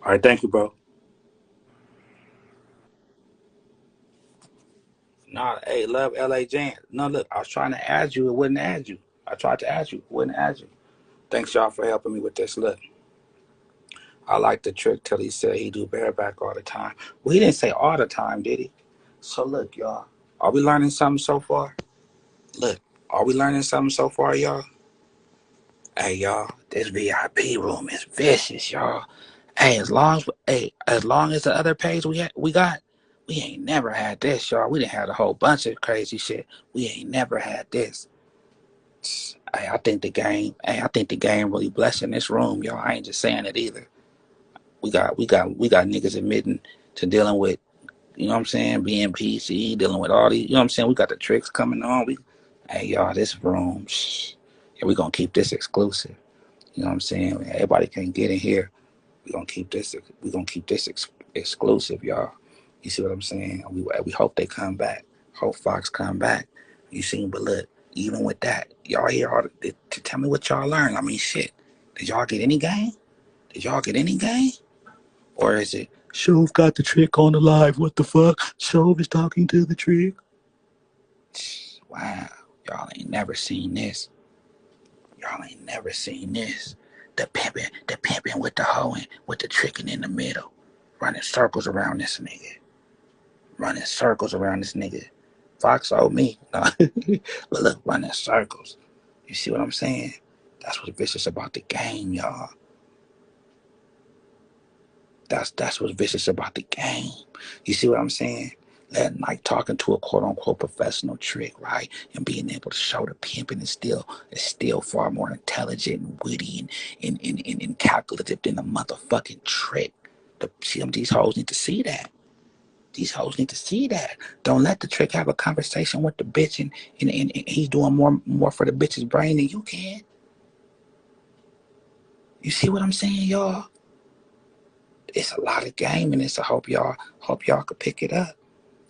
All right, thank you, bro. Nah, hey, love LA Jan. No, look, I was trying to add you, it wouldn't add you. I tried to add you, it wouldn't add you. Thanks y'all for helping me with this. Look, I like the trick till he said he do bareback all the time. Well, he didn't say all the time, did he? So look, y'all, are we learning something so far? Look, are we learning something so far, y'all? Hey, y'all, this VIP room is vicious, y'all. Hey, as long as the other page we got, we ain't never had this, y'all. We didn't have a whole bunch of crazy shit. We ain't never had this. Hey, I think the game really blessing this room, y'all. I ain't just saying it either. We got niggas admitting to dealing with, you know what I'm saying, being PC, dealing with all these, you know what I'm saying? We got the tricks coming on. Hey y'all, this room, yeah, we gonna keep this exclusive. You know what I'm saying? Everybody can get in here. We gonna keep this exclusive, y'all. You see what I'm saying? We hope they come back. Hope Fox come back. You seen, but look, even with that, y'all here to tell me what y'all learned. I mean, shit. Did y'all get any game? Did y'all get any game? Or is it Shove got the trick on the live? What the fuck? Shove is talking to the trick. Wow, y'all ain't never seen this. Y'all ain't never seen this. The pimping with the hoeing, with the tricking in the middle, running circles around this nigga, running circles around this nigga. Fox owe me, no. But look, running circles. You see what I'm saying? That's what's vicious about the game, y'all. That's what's vicious about the game. You see what I'm saying? Like talking to a quote unquote professional trick, right? And being able to show the pimping is still far more intelligent and witty and calculative than a motherfucking trick. These hoes need to see that. These hoes need to see that. Don't let the trick have a conversation with the bitch and he's doing more for the bitch's brain than you can. You see what I'm saying, y'all? It's a lot of game in this. I hope y'all could pick it up.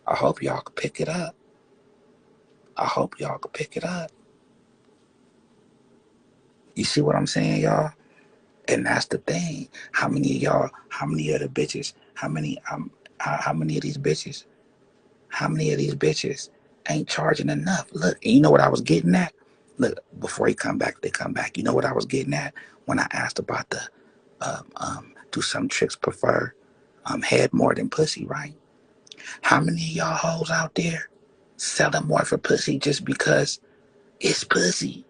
I hope y'all could pick it up. I hope y'all could pick it up. You see what I'm saying, y'all? And that's the thing. How many of the bitches, how many of these bitches, how many of these bitches ain't charging enough? Look, and you know what I was getting at? Look, before he come back, they come back. You know what I was getting at when I asked about the do some tricks prefer head more than pussy, right? How many of y'all hoes out there selling more for pussy just because it's pussy?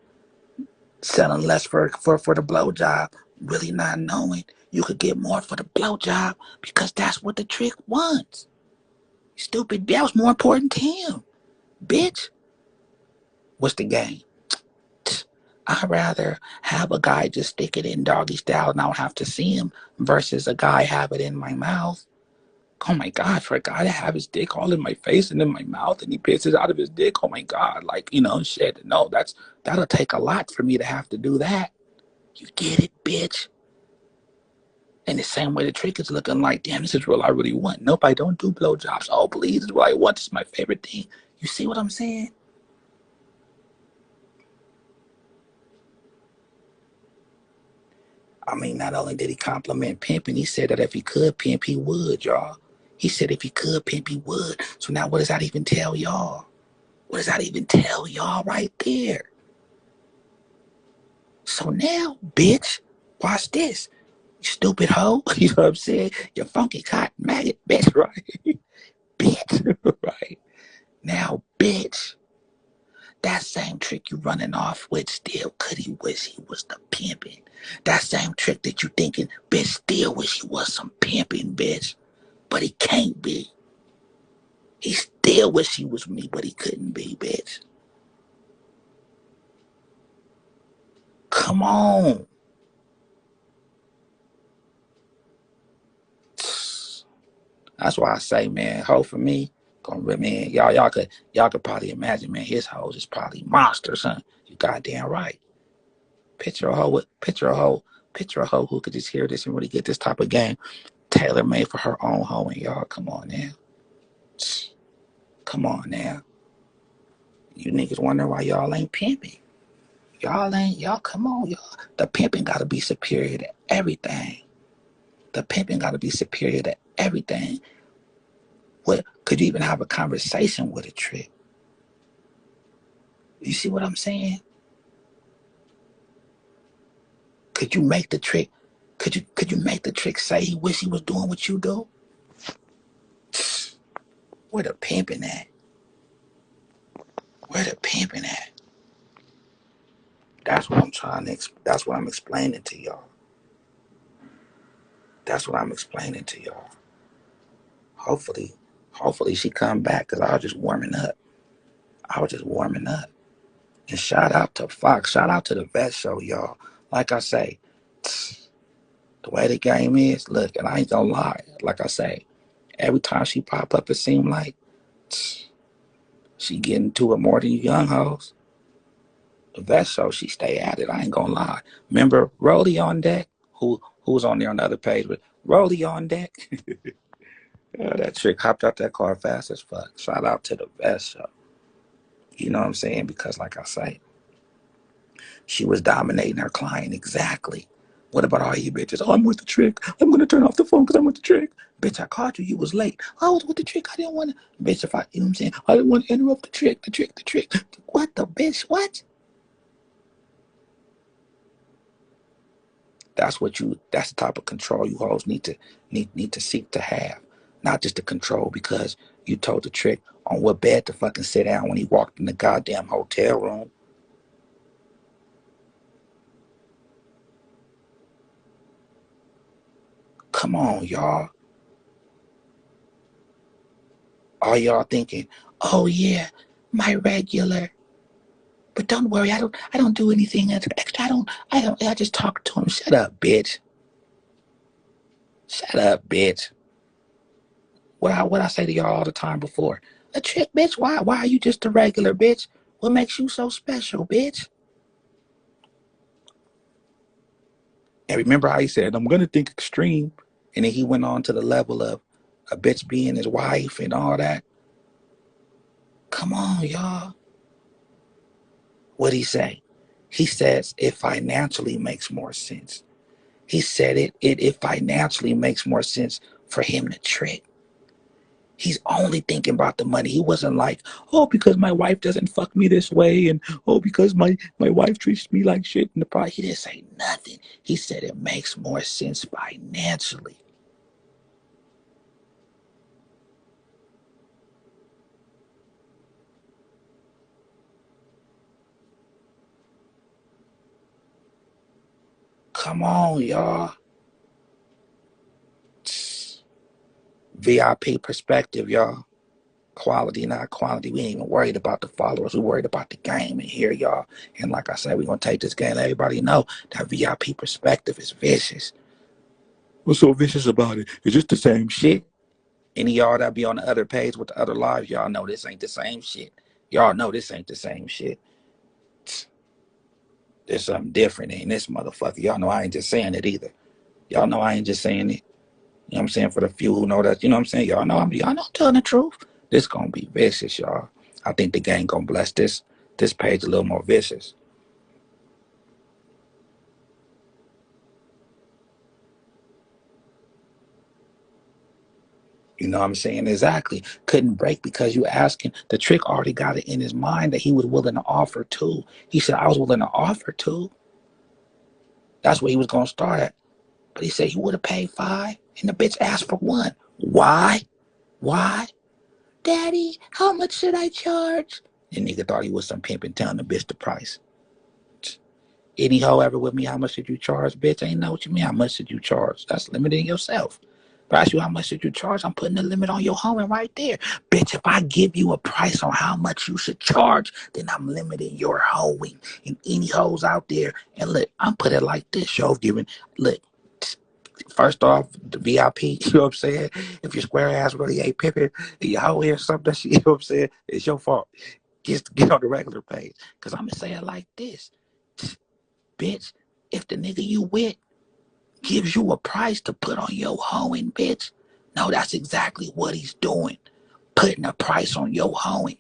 Selling less for the blowjob, really not knowing you could get more for the blowjob because that's what the trick wants. Stupid, that was more important to him. Bitch, what's the game? I'd rather have a guy just stick it in doggy style and I don't have to see him versus a guy have it in my mouth. Oh my God, for a guy to have his dick all in my face and in my mouth and he pisses out of his dick, oh my God, like, shit. No, that'll take a lot for me to have to do that. You get it, bitch? And the same way the trick is looking like, damn, this is what I really want. Nope, I don't do blowjobs. Oh, please, this is what I want. This is my favorite thing. You see what I'm saying? I mean, not only did he compliment pimping, he said that if he could pimp, he would, y'all. He said if he could pimp, he would. So now what does that even tell y'all? What does that even tell y'all right there? So now, bitch, watch this. You stupid hoe. You know what I'm saying? You funky cotton maggot, bitch, right? Bitch, right? Now, bitch, that same trick you running off with still could he wish he was the pimping. That same trick that you thinking, bitch, still wish he was some pimping, bitch. But he can't be. He still wish he was me, but he couldn't be, bitch. Come on. That's why I say, man, hoe for me, man, y'all could probably imagine, man, his hoes is probably monsters, son. You goddamn right. Picture a hoe picture a hoe who could just hear this and really get this type of game tailor made for her own hoe. And y'all, come on now. Come on now. You niggas wonder why y'all ain't pimping. Y'all, come on, y'all. The pimping gotta be superior to everything. The pimping got to be superior to everything. What could you even have a conversation with a trick? You see what I'm saying? Could you make the trick? Could you make the trick say he wish he was doing what you do? Where the pimping at? Where the pimping at? That's what I'm trying to. That's what I'm explaining to y'all. That's what I'm explaining to y'all. Hopefully, hopefully she come back because I was just warming up. I was just warming up. And shout out to Fox. Shout out to the Vet Show, y'all. Like I say, the way the game is, look, and I ain't gonna lie. Like I say, every time she pop up, it seem like she getting to it more than you young hoes. The Vet Show, she stay at it. I ain't gonna lie. Remember Rolly on deck? Who's on there on the other page? But Rolly on deck. Yeah, that chick hopped out that car fast as fuck. Shout out to the Vet Show. You know what I'm saying? Because like I say, she was dominating her client exactly. What about all you bitches? Oh, I'm with the trick. I'm gonna turn off the phone because I'm with the trick. Bitch, I called you. You was late. I was with the trick. I didn't want to. Bitch, if I, you know what I'm saying? I didn't want to interrupt the trick. The trick. The trick. What the bitch? What? That's what you. That's the type of control you hoes need to seek to have, not just the control because you told the trick on what bed to fucking sit down when he walked in the goddamn hotel room. Come on, y'all. All y'all thinking, oh yeah, my regular. But don't worry, I don't do anything extra. I just talk to him. Shut up, bitch. Shut up, bitch. What I say to y'all all the time before? A trick, bitch. Why are you just a regular, bitch? What makes you so special, bitch? And remember how he said, I'm gonna think extreme. And then he went on to the level of a bitch being his wife and all that. Come on, y'all. What'd he say? He says it financially makes more sense. He said it financially makes more sense for him to trick. He's only thinking about the money. He wasn't like, oh, because my wife doesn't fuck me this way, and oh, because my wife treats me like shit. And the probably he didn't say nothing. He said it makes more sense financially. Come on, y'all. VIP perspective, y'all. Quality, not quantity. We ain't even worried about the followers. We worried about the game. And here, y'all. And like I said, we're gonna take this game. Let everybody know that VIP perspective is vicious. What's so vicious about it? It's just the same shit. Any of y'all that be on the other page with the other lives, y'all know this ain't the same shit. Y'all know this ain't the same shit. There's something different in this motherfucker. Y'all know I ain't just saying it either. Y'all know I ain't just saying it. You know what I'm saying? For the few who know that, you know what I'm saying? Y'all know I'm telling the truth. This gonna be vicious, y'all. I think the gang gonna bless this page a little more vicious. You know what I'm saying? Exactly. Couldn't break because you asking. The trick already got it in his mind that he was willing to offer two. He said, I was willing to offer two. That's where he was gonna start at. But he said he would have paid five, and the bitch asked for one. Why? Why? Daddy, how much should I charge? The nigga thought he was some pimp and telling the bitch the price. Any hoe ever with me, how much did you charge? Bitch, ain't know what you mean. How much did you charge? That's limiting yourself. If I ask you how much did you charge, I'm putting a limit on your hoeing right there. Bitch, if I give you a price on how much you should charge, then I'm limiting your hoeing. And any hoes out there, and look, I'm putting it like this, yo, giving, look, first off, the VIP, you know what I'm saying? If your square ass really ain't pimping, and your hoe here something that you know what I'm saying, it's your fault. Get on the regular page. Cause I'm gonna say it like this. Bitch, if the nigga you with gives you a price to put on your hoeing, bitch, no, that's exactly what he's doing. Putting a price on your hoeing.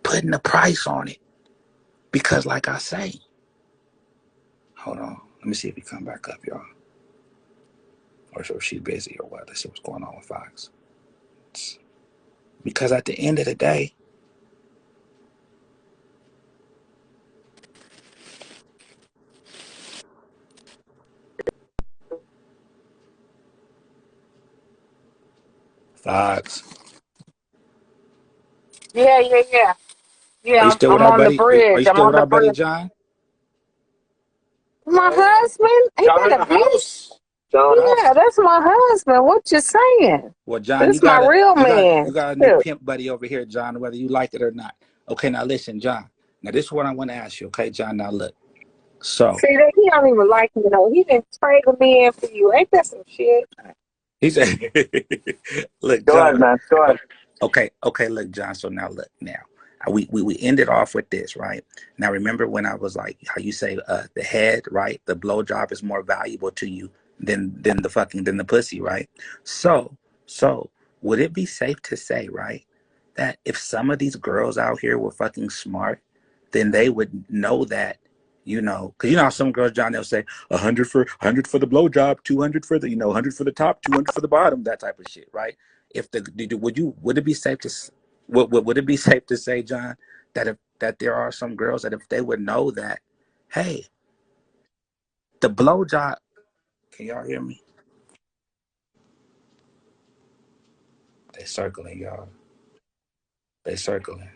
putting a price on it. Because like I say, hold on, let me see if he come back up, y'all. Or if she busy or what. Let's see what's going on with Fox. Because at the end of the day, Fox. Yeah, yeah, yeah. Are you Yeah, still with I'm our on the buddy? Are bridge. you I'm still on with the our buddy bridge. John? My husband? Ain't John in that the a bitch? house. John in the Yeah, house. that's my husband. What you saying? Well, John, This my real you man. got a new Shit. pimp buddy over here, John, whether you like it or not. Okay, now listen, John. Now this is what I want to ask you, okay, John. Now look. So See that he don't even like me though. He didn't trade me in for you. Ain't that some shit? he said, "Look, Go ahead, John. man. Go ahead. Okay. Look, John. So now look. Now we ended off with this, right? Now remember when I was like, how you say the head, right? The blowjob is more valuable to you than the pussy, right? So so would it be safe to say, right, that if some of these girls out here were fucking smart, then they would know that. Because you know how some girls, John, they'll say 100 for the blowjob, 200 for the 100 for the top, 200 for the bottom, that type of shit, right? If the would it be safe to would it be safe to say, John, that there are some girls that if they would know that, hey, the blowjob, can y'all hear me? They circling, y'all. They circling.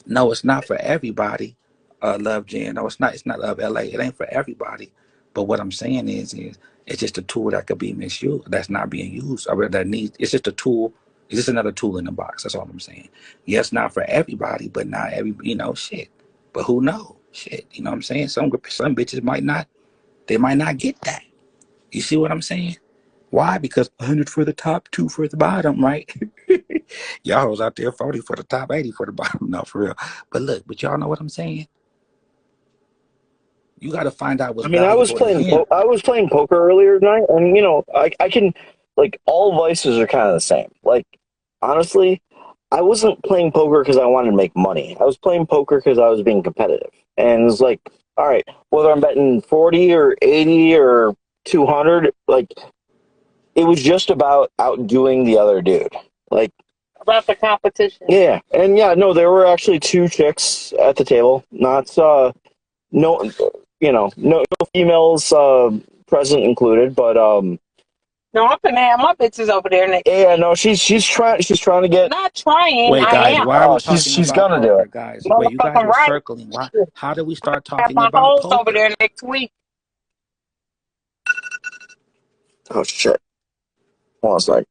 No, it's not for everybody. Love Jen. No, it's not. It's not Love LA. It ain't for everybody. But what I'm saying is it's just a tool that could be misused. That's not being used. Or that needs. It's just a tool. It's just another tool in the box. That's all I'm saying. Yes, not for everybody, but not every. Shit. But who knows? Shit. You know what I'm saying? Some bitches might not. They might not get that. You see what I'm saying? Why? Because 100 for the top, 2 for the bottom, right? Y'all was out there 40 for the top, 80 for the bottom. No, for real. But look, but y'all know what I'm saying? You got to find out what's I mean, valuable to him. I was playing poker earlier tonight, and I can like all vices are kind of the same. Like honestly, I wasn't playing poker because I wanted to make money. I was playing poker because I was being competitive, and it's like, all right, whether I'm betting 40 or 80 or 200, like it was just about outdoing the other dude. Like About the competition. yeah, and yeah, no, there were actually two chicks at the table, not no, no females present included, but No, I'm finna have my bitches over there next yeah, week. no, she's trying to get. Not trying, Wait, I guys, am. why are we Oh, talking she's about gonna do poker, it. guys? Wait, you guys Motherfucking were right. circling. Why? Shit. How did we start Have talking my about hoes over poker? there next week. Oh shit! Hold on a sec.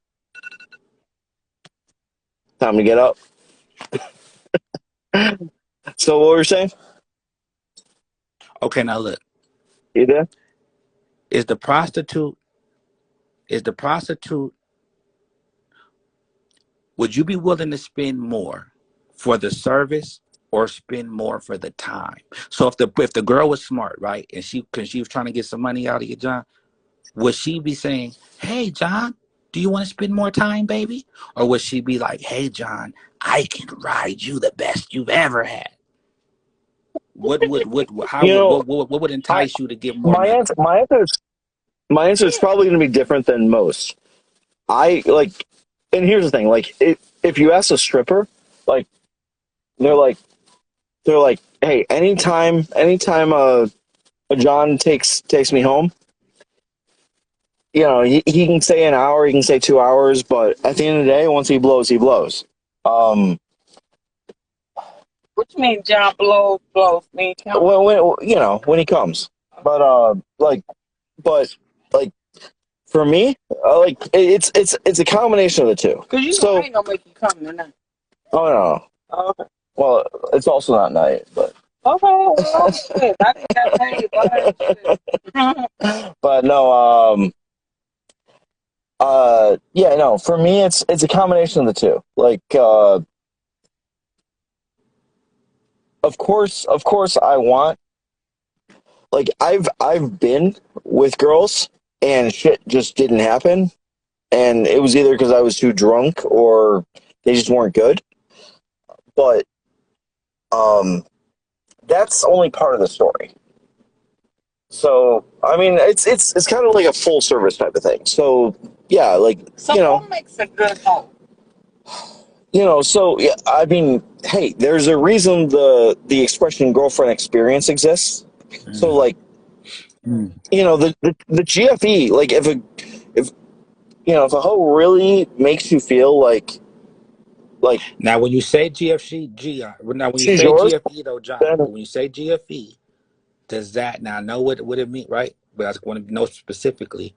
Time to get up. So what were you saying? Okay, now look. You there? Is the prostitute, is the prostitute, would you be willing to spend more for the service or spend more for the time? So if the girl was smart, right, and because she was trying to get some money out of you, John, would she be saying, "Hey, John, do you want to spend more time, baby?" Or would she be like, "Hey, John, I can ride you the best you've ever had"? You know, What would I entice you to give more my money? answer my answer is probably going to be different than most. I like, and here's the thing: like, if you ask a stripper, like they're like they're like, hey, anytime a John takes me home, he can say an hour, he can say 2 hours, but at the end of the day, once he blows, he blows. Um, What you mean, John blows me? Count? when he comes, but but like for me, it's a combination of the two. Cause you know I So, ain't gonna make you come tonight. oh no, Oh, okay. well, it's also not night, but Okay, well, shit. I didn't got paid, but shit. but no, yeah, no, for me, it's a combination of the two. Like, of course, I want like I've been with girls and shit just didn't happen, and it was either because I was too drunk or they just weren't good. But that's only part of the story. So I mean, it's kind of like a full service type of thing. So yeah, like So what makes a good hoe? So yeah, I mean, hey, there's a reason the expression girlfriend experience exists. So like, Mm. the GFE, like if a hoe really makes you feel like Now, when you say now when you she's say yours, GFE though, John, then but when you say GFE, does that now I know what it mean, right? But I just want to know specifically,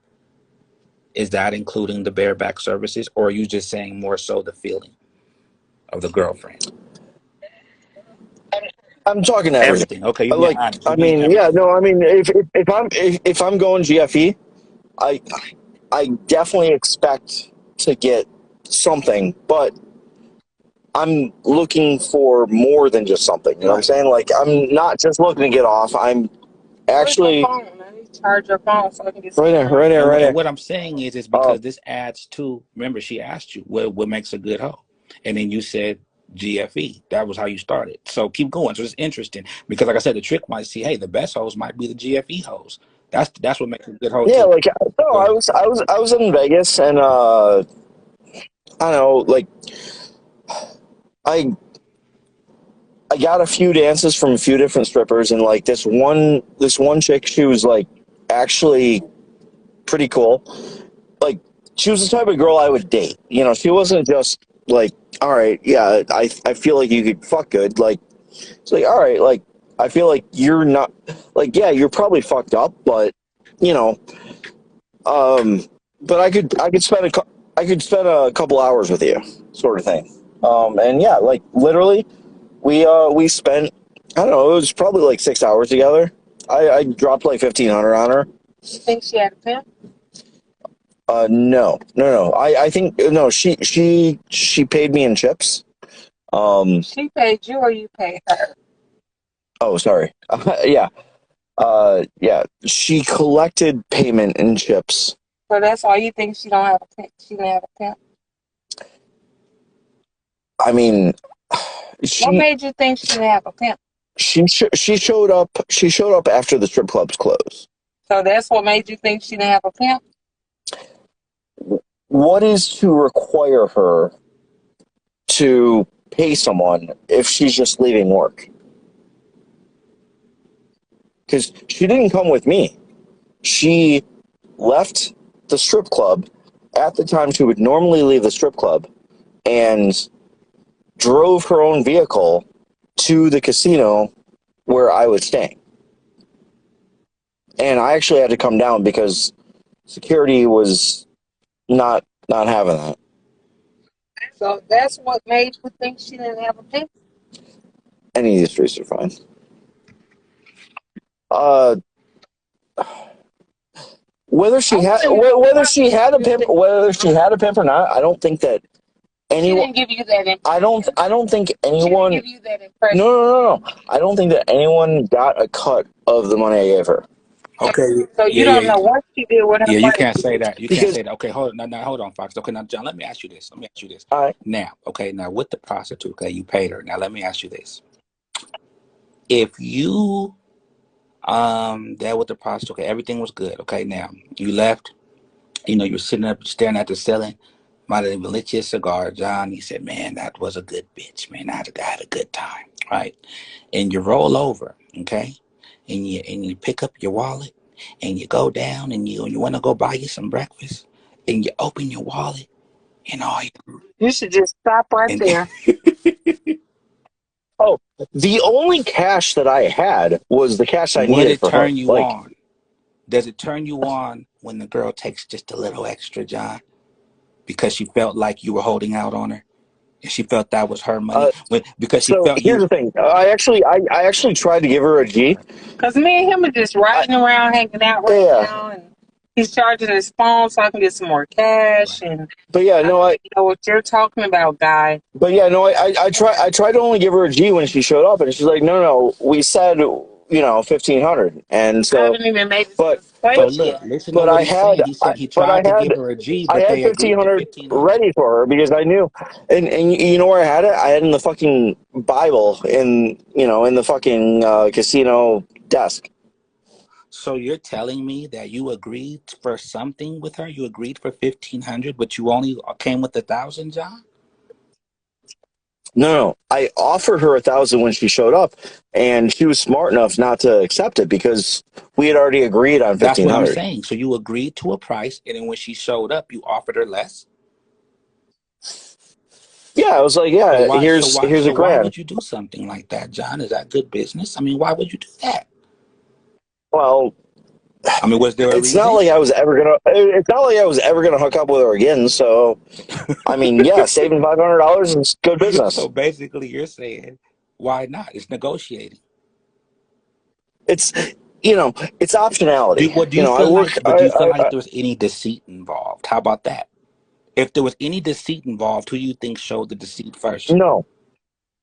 is that including the bareback services, or are you just saying more so the feeling of the girlfriend? I'm talking everything. Everything. Okay, you're being Like, honest. I You're being mean, yeah, everything. no, I mean, if I'm going GFE, I I definitely expect to get something, but I'm looking for more than just something. You know what I'm Right. saying? Like, I'm not just looking to get off. I'm Where's your actually phone? I need to charge your phone so I can get some right there, right money. there, right And there. what I'm saying is Um, because this adds to. Remember, she asked you what makes a good hoe, and then you said GFE. That was how you started. So keep going. So it's interesting because, like I said, the trick might see, hey, the best hoes might be the GFE hoes. That's what makes a good hoe yeah, too. like no, Go ahead. I was in Vegas, and I don't know, like I I got a few dances from a few different strippers, and like this one chick, she was like actually pretty cool. Like, she was the type of girl I would date. She wasn't just like, all right, yeah, I feel like you could fuck good. Like, it's like, all right, like, I feel like you're not, like, yeah, you're probably fucked up, but you know, um, but I could spend a couple hours with you, sort of thing. And yeah, like literally, we spent, I don't know, it was probably like 6 hours together. I dropped like 1,500 on her. You think she had a pimp? No, no, no. I think no. She paid me in chips. Um. She paid you or you paid her? Oh, sorry. Yeah. Yeah. She collected payment in chips. So that's why you think she don't have a pimp? She didn't have a pimp? I mean, What she made you think she didn't have a pimp? she showed up. She showed up after the strip clubs closed. So that's what made you think she didn't have a pimp? What is to require her to pay someone if she's just leaving work? Because she didn't come with me. She left the strip club at the time she would normally leave the strip club and drove her own vehicle to the casino where I was staying. And I actually had to come down because security was not having that. So that's what made you think she didn't have a pimp? Any of these streets are fine. Uh, whether she had a pimp or not, I don't think that She anyone. didn't give you that impression. I don't think She didn't anyone. give you that impression. No. I don't think that anyone got a cut of the money I gave her. Okay. So you Yeah. don't know what she did with her Yeah, you money. can't say that. You can't Because say that. Okay, hold on. Now, hold on, Fox. Okay, now, John, let me ask you this. I Now, okay, now with the prostitute, okay, you paid her. Now, let me ask you this. If you there with the prostitute, okay, everything was good. Okay, now you left. You're sitting up staring at the ceiling. Might have even lit your cigar, John. He said, "Man, that was a good bitch. Man, I had a good time." Right? And you roll over, okay, and you pick up your wallet, and you go down, and you want to go buy you some breakfast, and you open your wallet, and all You should just stop right and there. oh, the only cash that I had was the cash I would needed it for her. turn you Like, on? Does it turn you on when the girl takes just a little extra, John, because she felt like you were holding out on her? And she felt that was her money uh, because she so felt here's you. the thing. I actually tried to give her a G. Because me and him are just I, riding around, hanging out right yeah, now. And he's charging his phone so I can get some more cash. Right. And but yeah, I no, don't even know what you're talking about, guy. but yeah, no, I tried to only give her a G when she showed up, and she's like, no, no, we said $1,500, and I so, haven't even made it to but this place But but look, yet. listen to but what I he's had saying. He I said he but tried to give her a G, I but had they agreed to 1,500 1500. ready for her because I knew, and you know where I had it? I had it in the fucking Bible in the fucking casino desk. So you're telling me that you agreed for something with her? You agreed for 1500, but you only came with 1,000, John? No, I offered her 1,000 when she showed up, and she was smart enough not to accept it because we had already agreed on That's what I'm 1,500. saying. So you agreed to a price, and then when she showed up, you offered her less. Yeah, I was like, So yeah, why? So why? here's a So why grand. would you do something like that, John? Is that good business? I mean, why would you do that? Well, I mean, was there a it's not reason? like I was ever gonna. It's not like I was ever gonna hook up with her again. So, I mean, yeah, saving $500 is good So business. basically, you're saying, why not? It's negotiating. It's it's Do optionality. what? Do You you know, I feel work. like? But do you feel like there was any deceit involved? How about that? If there was any deceit involved, who do you think showed the deceit first?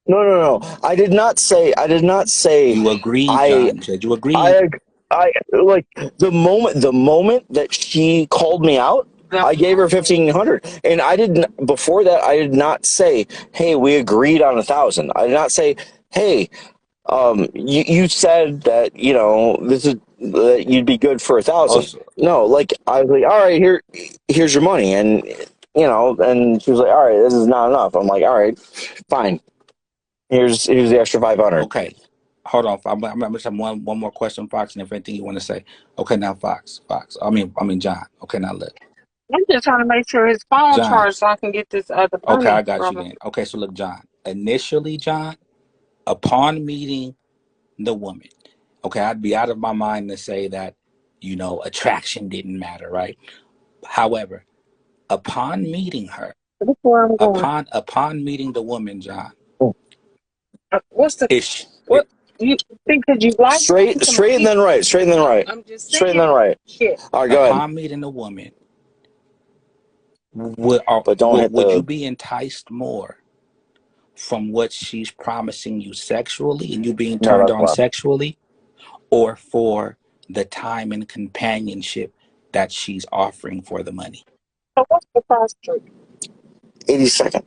No, no. I did not say. I did not say. You agreed, I John. You said you agreed. I I like the moment that she called me out, The I gave her moment. 1,500, and I didn't before that. I did not say, "Hey, we agreed on 1,000." I did not say, "Hey, you said that this is that you'd be good for 1,000." Also, No, like I was like, "All right, here's your money," and she was like, "All right, this is not enough." I'm like, "All right, fine. Here's the extra 500." okay. Hold on. I'm just have one more question, Fox, and if anything you want to say. Okay, now Fox. I mean John. Okay, now look, I'm just trying to make sure his phone John. charged so I can get this other Okay, I money got you from him. then. Okay, so look, John. Initially, John, upon meeting the woman, okay, I'd be out of my mind to say that attraction didn't matter, right? However, upon meeting her, That's where I'm going. upon meeting the woman, John, What's the is what you think? Because you like her? I'm talking about Straight and then right. Straight and then right. I'm just Straight and saying. then right. Shit. All right, go ahead. upon meeting the woman, would or, But don't would, hit would you the. be enticed more from what she's promising you sexually and you being No, turned that's on fine. sexually, or for the time and companionship that she's offering for the money? So what's the cost trick? 82nd.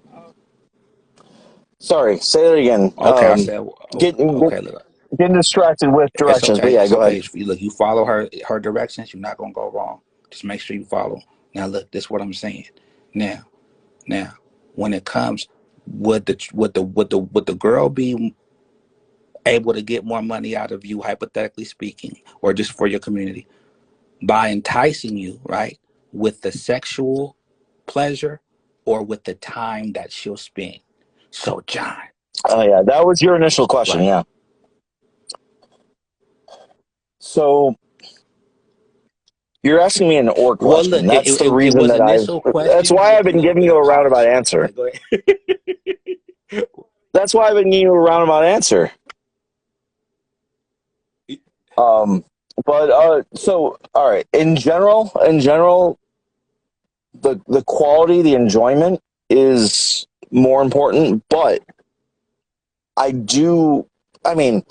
Sorry, say that again. Okay, I said, Getting okay, look, getting distracted with it's directions, but okay. yeah, It's go okay. ahead. Look, you follow her directions, you're not gonna go wrong. Just make sure you follow. Now, look, this is what I'm saying. Now, now, when it comes, would the girl be able to get more money out of you, hypothetically speaking, or just for your community, by enticing you, right, with the sexual pleasure or with the time that she'll spend? So, John, Oh yeah, that was your initial question. right. Yeah. So you're asking me an or Well, question. look, it, That's it, the it it reason was that initial That's question. why I've been Look, giving you a roundabout apology. answer. Go ahead. That's why I've been giving you a roundabout answer. Um, but so all right. In general, the quality, the enjoyment is more important. But I do. I mean,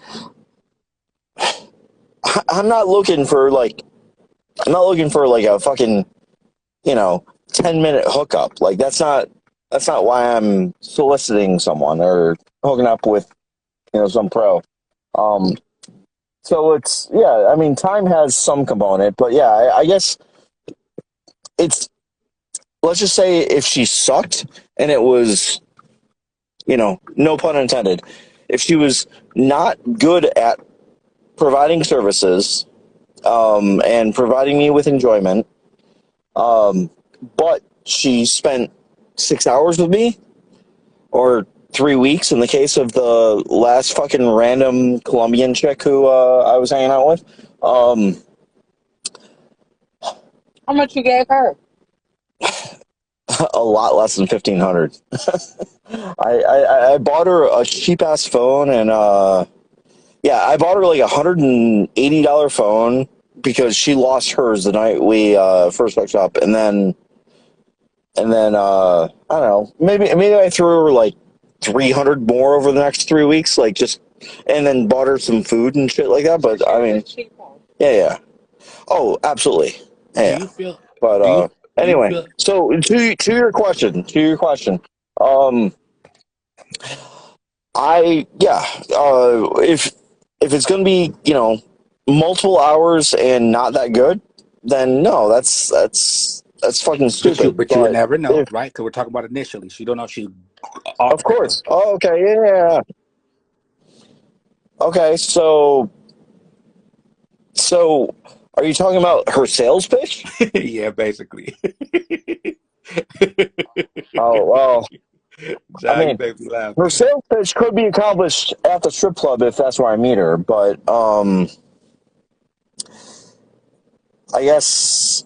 I'm not looking for like a fucking 10-minute hookup. Like that's not why I'm soliciting someone or hooking up with some pro. Um, so it's yeah. I mean, time has some component, but yeah, I guess it's let's just say if she sucked and it was no pun intended, if she was not good at providing services and providing me with enjoyment, um, but she spent 6 hours with me or 3 weeks in the case of the last fucking random Colombian chick who I was hanging out with. How much you gave her? A lot less than 1,500. I bought her a cheap ass phone and yeah, I bought her like $180 phone because she lost hers the night we first hooked up, and then I don't know, maybe I threw her like 300 more over the next 3 weeks, like just and then bought her some food and shit like that. But I mean, yeah. Oh, absolutely. Do Yeah. you feel? But Do you anyway, feel? so to your question, um, if it's gonna be multiple hours and not that good, then no, that's fucking stupid. But you would But never know, if right? Because we're talking about initially. So you don't know if she of offered to. course, oh, okay, yeah. Okay, so are you talking about her sales pitch? Yeah, basically. Oh well, I John, you mean, make me laugh, her man. sales pitch could be accomplished at the strip club if that's where I meet her. But I guess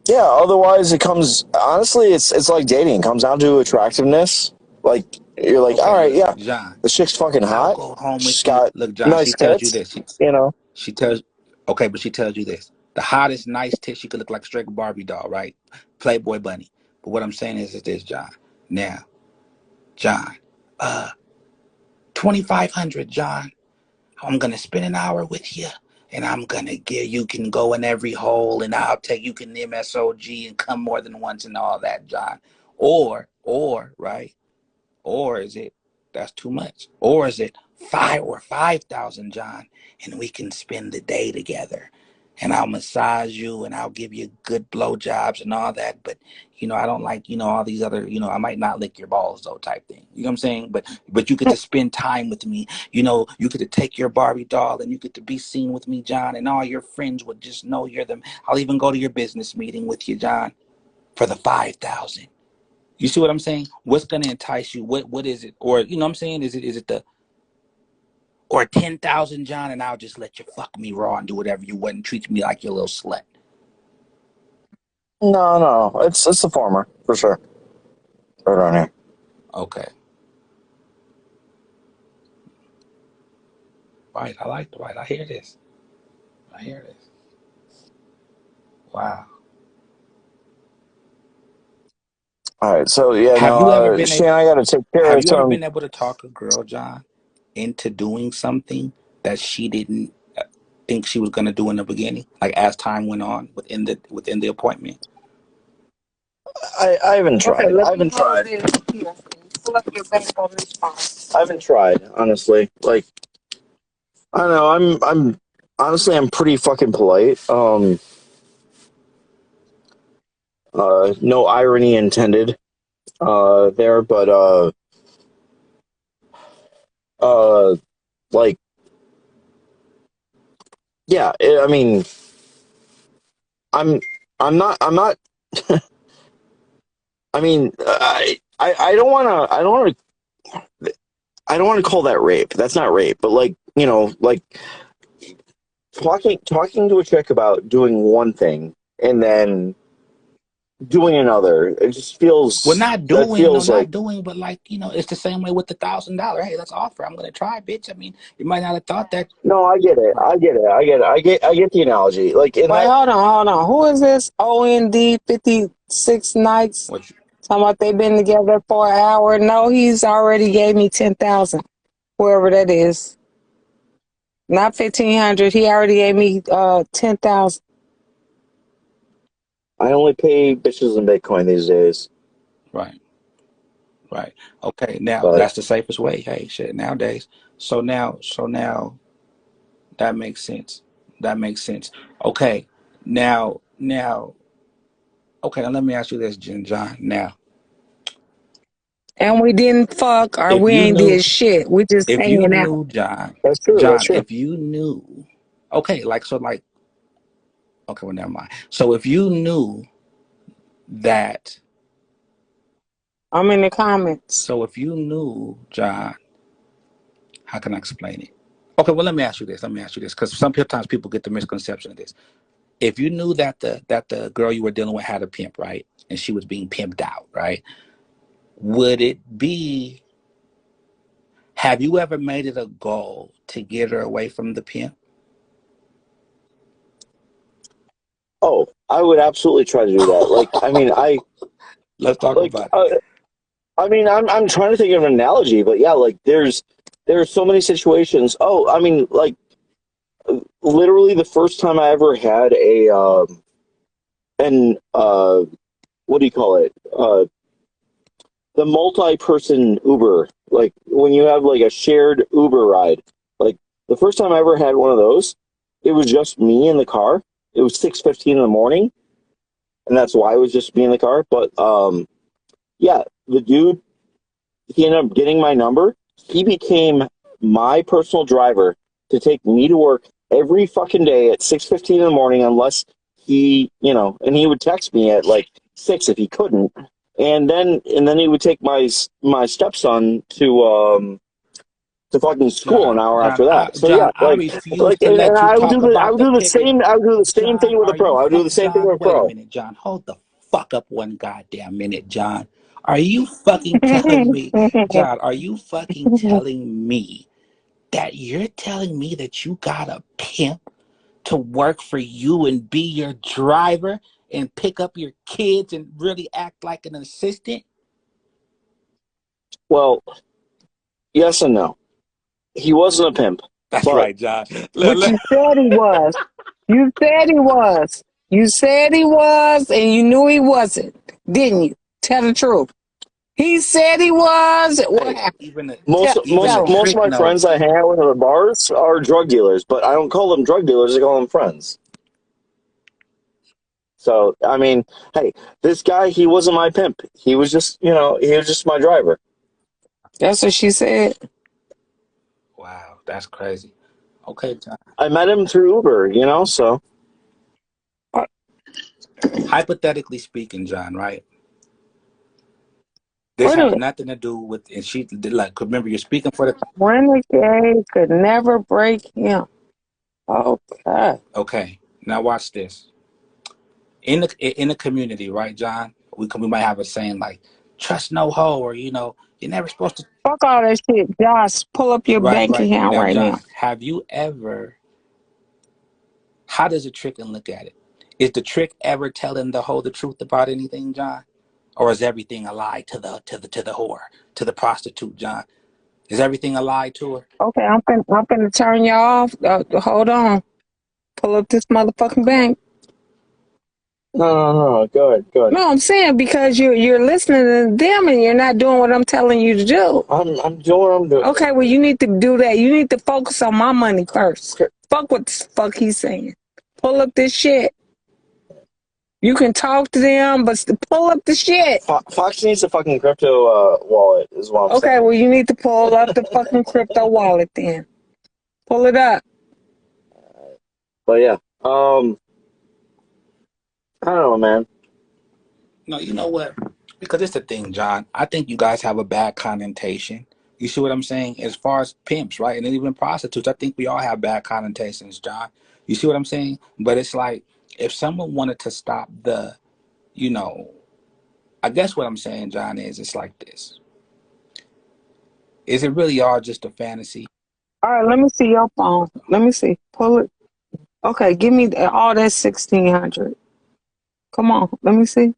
yeah. Otherwise, it comes honestly. It's like dating. It comes down to attractiveness. Like you're like, all Okay, right, look, yeah, John, this chick's fucking I'll hot. go home She's with you. got Look, John, she nice tells you tits. this. You know. She tells, okay, but she tells you this. The hottest, nice tit, she could look like a straight Barbie doll, right? Playboy bunny. But what I'm saying is this, John. Now, John, 2,500, John. I'm gonna spend an hour with you, and I'm gonna get you can go in every hole, and I'll take you can MSOG and come more than once and all that, John. Or right? Or is it that's too much? Or is it 5,000, John, and we can spend the day together, and I'll massage you and I'll give you good blowjobs and all that. But I don't like all these other I might not lick your balls though type thing. You know what I'm saying? But you get to spend time with me. You get to take your Barbie doll and you get to be seen with me, John, and all your friends would just know you're them. I'll even go to your business meeting with you, John, for the 5,000. You see what I'm saying? What's gonna entice you? What is it? Or what I'm saying? Is it the or 10,000, John, and I'll just let you fuck me raw and do whatever you want and treat me like your little slut. No, no, it's the former for sure. Right on here. Okay. Right. I like the right. I hear this. I hear this. Wow. All right, so yeah, Have no, you ever been Shane, able I gotta take care have of you ever some. been able to talk a girl, John, into doing something that she didn't think she was gonna do in the beginning? Like as time went on within the appointment? I haven't Okay, tried. I let me haven't hold tried. this here. Pull up your back on this phone. I haven't tried, honestly. Like I don't know. I'm honestly I'm pretty fucking polite. No irony intended. There, but uh, like yeah. I mean, I'm I'm not. I mean, I don't want to. I don't want to call that rape. That's not rape. But like like talking to a chick about doing one thing and then doing another. It just Well, feels not that doing, no, feels like not doing, but like, it's the same way with the $1,000. Hey, let's offer. I'm gonna try, bitch. I mean, you might not have thought that. no. I get it. I get it. I get it. I get the analogy. Like in Wait, that. hold on. Who is this? OND 56 nights. What you, Talking about they been together for an hour. No, he's already gave me 10,000. Whoever that is. Not 1,500. He already gave me 10,000. I only pay bitches in Bitcoin these days. right, right. Okay, now But that's the safest way. Hey, shit, nowadays. So now that makes sense. That makes sense. Okay, now, okay, now let me ask you this, John. Now, And we didn't fuck or if we you ain't knew, did shit. We just if you hanging out. knew, John, that's true. That's true. if you knew, okay, like, okay, well, never mind. So if you knew that, I'm in the comments. so if you knew, John, how can I explain it? Okay, well, let me ask you this. Because sometimes people get the misconception of this. If you knew that the girl you were dealing with had a pimp, right, and she was being pimped out, right, would it be? Have you ever made it a goal to get her away from the pimp? Oh, I would absolutely try to do that. Like, I mean, Let's talk like, about it. I mean, I'm trying to think of an analogy, but yeah, like, there's there are so many situations. Oh, I mean, like literally the first time I ever had an what do you call it? The multi-person Uber, like when you have like a shared Uber ride. Like the first time I ever had one of those, it was just me in the car. It was 6:15 in the morning, and that's why it was just me in the car. But yeah, the dude, he ended up getting my number. He became my personal driver to take me to work every fucking day at 6:15 in the morning, unless he, and he would text me at like 6 if he couldn't, and then he would take my stepson to fucking school an hour after that. So yeah, I refuse to and let you I would talk do about the picket. the same thing with a Are you pro. I would do the same thing John? with a Wait a pro. minute, John. Hold the fuck up one goddamn minute, John. Are you fucking telling me, John? Are you fucking telling me that you're telling me that you got a pimp to work for you and be your driver and pick up your kids and really act like an assistant? Well, yes and no. He wasn't a pimp. That's but right, John. Which you said he was. You said he was. You said he was, and you knew he wasn't, didn't you? Tell the truth. He said he was. What happened? Even most tell him. of trick my note. friends I hang out with at the bars are drug dealers, but I don't call them drug dealers. I call them friends. So I mean, hey, this guy, he wasn't my pimp. He was just, he was just my driver. That's what she said. Wow, that's crazy. Okay, John. I met him through Uber, so. Hypothetically speaking, John, right? This Wait a has minute. nothing to do with, and she like. Remember, you're speaking for the. Renegade could never break him. Okay. Okay, now watch this. In the community, right, John? We might have a saying like, "Trust no hoe," or you're never supposed to. Fuck all that shit. Josh, pull up your Right, bank right. account Now, right John, now. have you ever? How does a trick and look at it? Is the trick ever telling the hoe the truth about anything, John? Or is everything a lie to the whore, to the prostitute, John? Is everything a lie to her? Okay, I'm finna turn you off. Hold on. Pull up this motherfucking bank. No. Go ahead. No, I'm saying because you're listening to them and you're not doing what I'm telling you to do. I'm doing what I'm doing. Okay, well you need to do that. You need to focus on my money first. Fuck what the fuck he's saying. Pull up this shit. You can talk to them, but pull up the shit. Fox needs a fucking crypto wallet, is what I'm saying. Okay, well you need to pull up the fucking crypto wallet then. Pull it up. But yeah, I don't know, man. No, you know what? Because it's the thing, John. I think you guys have a bad connotation. You see what I'm saying? As far as pimps, right? And then even prostitutes, I think we all have bad connotations, John. You see what I'm saying? But it's like if someone wanted to stop I guess what I'm saying, John, is it's like this. Is it really all just a fantasy? All right, let me see your phone. Let me see. Pull it. Okay, give me all that 1,600. Come on, let me see.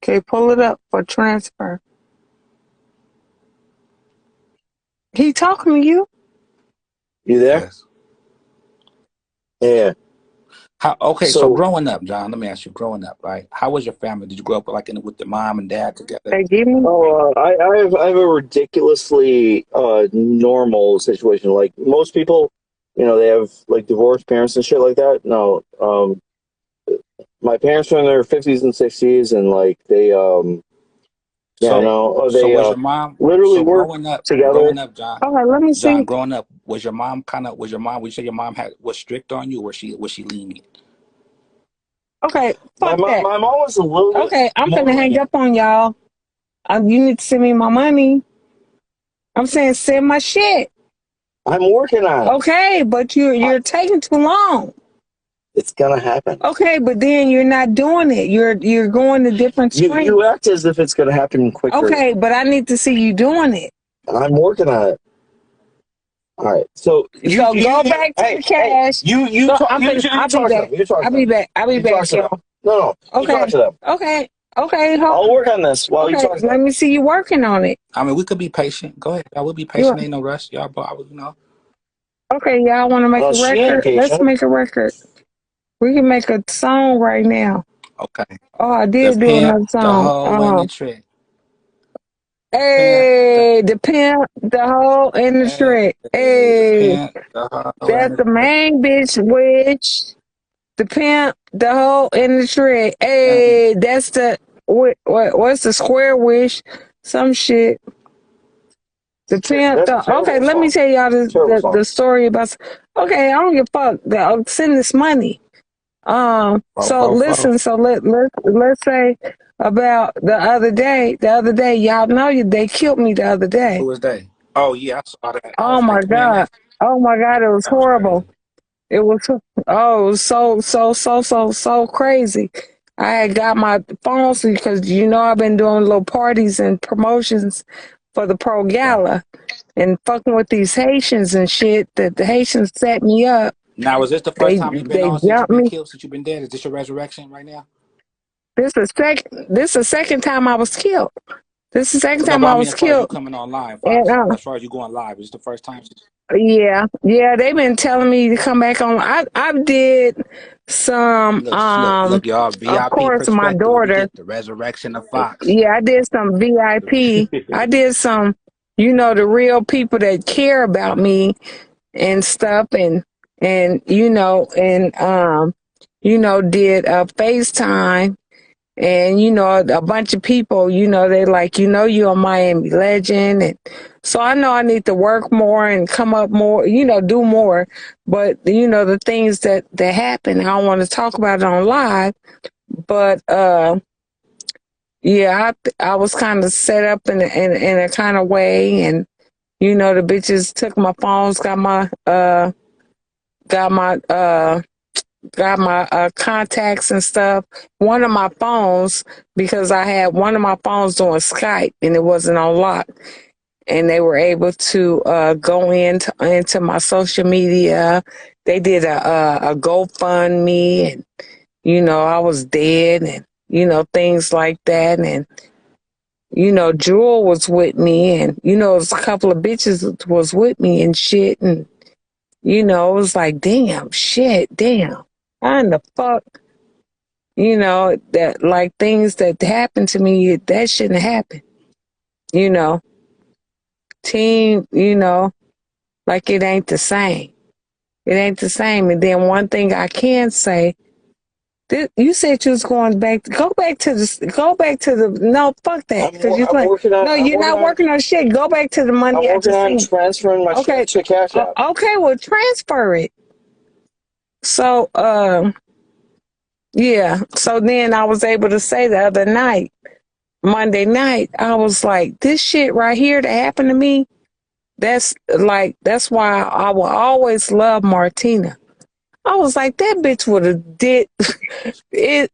Okay, pull it up for transfer. He talking to you? You there? Yes. Yeah. So growing up, John, let me ask you, growing up, right? How was your family? Did you grow up with the mom and dad together? They give me. Oh, I have a ridiculously normal situation. Like most people, they have like divorced parents and shit like that. No, my parents were in their 50s and 60s, and like they So they was your mom literally worked growing up, together. John? Okay, let me see. John, growing up, was your mom would you say your mom was strict on you, or was she lenient? Okay, fuck that. My mom was a little bit. Okay, I'm more gonna hang lenient. up on y'all. You need to send me my money. I'm saying send my shit. I'm working on it. Okay, but you're taking too long. It's gonna happen. Okay, but then you're not doing it. You're going to different screens. You act as if it's gonna happen quicker. Okay, but I need to see you doing it. I'm working on it. All right, so go back to the cash. You talk to them. I'll be back, y'all. No, you Okay. talk to them. Okay. Okay, I'll work on this while you okay. talk. Let me see you working on it. I mean, we could be patient. Go ahead. I will be You patient. Ain't no rush, y'all. But I would, okay? Y'all want to make Well, a she ain't record? Let's patient. make a record. We can make a song right now. okay. Oh, I The did do pimp, another the song. hoe, and the trick. Pimp, Hey, the pimp, the hoe, and the trick. the Hey, pimp, the hoe, and that's the the trick. main bitch witch. The pimp, the hoe, and the trick. And Hey, that's the what's the square wish? Some shit. The pimp. That's a Okay, terrible let me song. tell y'all Terrible song. the story about. Okay, I don't give a fuck. I'll send this money. So fo. listen. So let's say about the other day. The other day, y'all know they killed me the other Who day. was they? Oh yeah, I saw that. I Oh was my like, man, god. Oh my god. It was that was horrible. crazy. It was oh, it was so crazy. I had got my phones because I've been doing little parties and promotions for the Pro Right. Gala and fucking with these Haitians and shit. That the Haitians set me up. Now, is this the first They time you've been they on since you've jumped been me. killed? Since you've been dead? Is this your resurrection right now? This is the second time I was killed. This is the second No, time but I I mean, was as far as you killed. coming on live, And Fox. As far as you going live, is this the first time? yeah, they've been telling me to come back on. I did some Look, y'all. of VIP course my perspective. What we daughter. get the resurrection of Fox. Yeah, I did some VIP. I did some, the real people that care about me and stuff and did FaceTime and a bunch of people, they like, you're a Miami legend and so I know I need to work more and come up more, do more. But the things that happen, I don't want to talk about it on live, but yeah, I was kind of set up in a kind of way, and the bitches took my phones, got my contacts and stuff. One of my phones, because I had one of my phones doing Skype and it wasn't on lock, and they were able to go into my social media. They did a GoFundMe, and I was dead, and things like that, and Jewel was with me and, it was a couple of bitches that was with me and shit. And, it was like, damn, shit, damn. How in the fuck, that like things that happened to me, that shouldn't happen. You know, team, like it ain't the same. It ain't the same. And then one thing I can say, you said you was going back. Go back to the. No, fuck that. Because you're I'm like, working on. no, I'm you're working not on. working on shit. Go back to the I'm money I working just on seen. transferring my Okay. shit to Cash App. Okay. Well, transfer it. So, yeah. So then I was able to say the other night, Monday night, I was like, this shit right here that happened to me. That's why I will always love Martina. I was like, that bitch would have did it.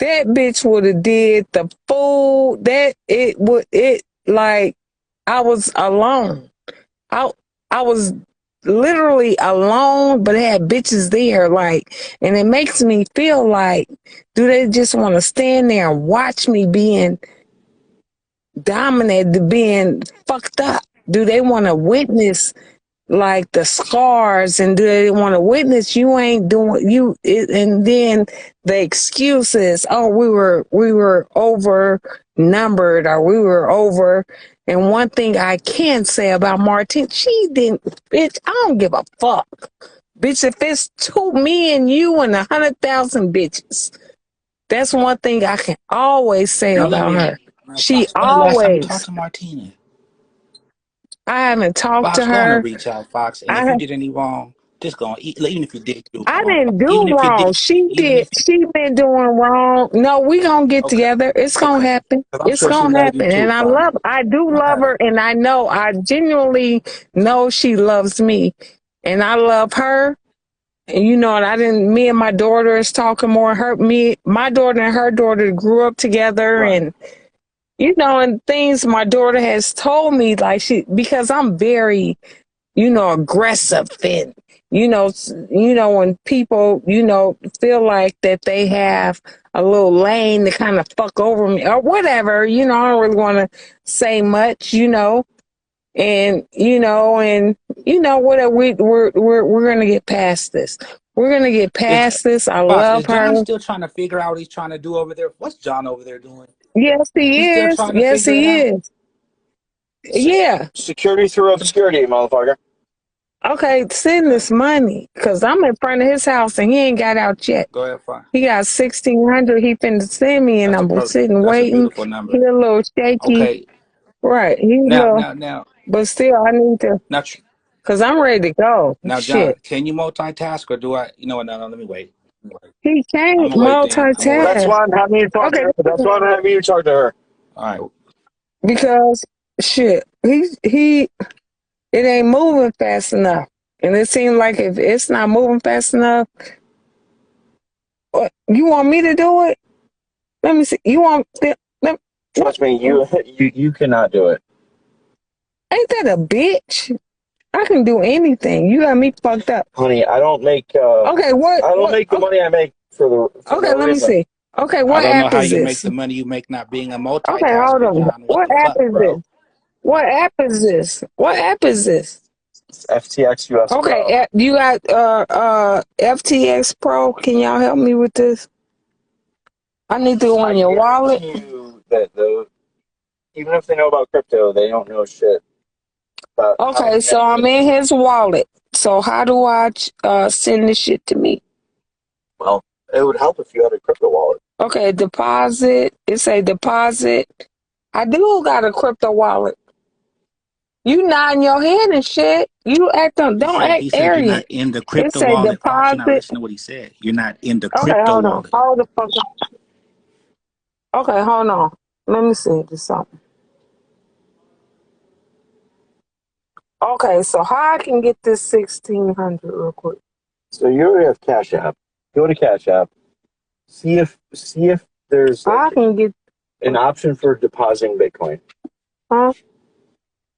That bitch would have did the fool that it would it like I was alone. I I was literally alone, but it had bitches there, like, and it makes me feel like, do they just want to stand there and watch me being dominated, being fucked up? Do they want to witness like the scars and do they want to witness you ain't doing and then the excuses, oh, we were over numbered or we were over. And one thing I can say about Martine, she didn't, bitch, I don't give a fuck, bitch. If it's me and you and 100,000 bitches, that's one thing I can always say Now let about me. her. She Fox, when the last time you talked always, to Martina? I haven't talked to Fox going to her. reach out, Fox. And if you I did any wrong, just going even if you did do I wrong, didn't even do if you wrong. did, She even did. if you She been doing wrong. No, we gonna get okay, together. It's gonna okay, happen. because I'm It's sure she gonna love you happen. too, And Fox. I do All love right. her, and I genuinely know she loves me, and I love her. And and I didn't. Me and my daughter is talking more. My daughter and her daughter grew up together, Right. and and things my daughter has told me, like because I'm very, aggressive and when people, feel like that they have a little lane to kind of fuck over me or whatever, I don't really want to say much, and what we're gonna get past this. We're gonna get Is past this. I boss, love is her. John still trying to figure out what he's trying to do over there? What's John over there doing? Yes, he He's still is. trying to Yes, figure it he out. is. Yeah. Security through obscurity, motherfucker. Okay, send this money because I'm in front of his house and he ain't got out yet. Go ahead, fine. He got 1,600. He finna send me, and I'm sitting That's a waiting. beautiful number. He a little shaky, Okay, right? He a little, now, but still, I need to, cause I'm ready to go. now, John, Shit, can you multitask or do I? You know what? No, let me wait. he I'm can't gonna wait then. I'm gonna wait. That's multitask. why I'm having you talk to Okay, her. That's why I'm having you talk to her. All right. because shit, it ain't moving fast enough, and it seems like if it's not moving fast enough, you want me to do it? Let me see. You want? Trust me, you cannot do it. Ain't that a bitch? I can do anything. You got me fucked up. Honey, I don't make Okay, what? I don't make the money I make for Okay, no let me reason. see. Okay, I what don't know app how is you make this? the money you make not being a Okay, hold multitasker, on. John. What What the app fuck, is this? bro? What app is this? What app is this? It's FTX US Pro. Okay, you got FTX Pro. Can y'all help me with this? I need to go in your wallet. Even if they know about crypto, they don't know shit about how Okay, to so manage I'm it. in his wallet. So how do I send this shit to me? Well, it would help if you had a crypto wallet. Okay, deposit. It say deposit. I do got a crypto wallet. You nodding your head and shit. You don't act He said you're arrogant. not in the It crypto say wallet. Pops, you're not deposit. listening to what he said. You're not in the Okay, crypto hold on. wallet. Hold the fuck on. Okay, hold on. Let me see this something. Okay, so how I can get this 1,600 real quick? So you already have Cash App. Go to Cash App. See if there's I can get an option for depositing Bitcoin. huh?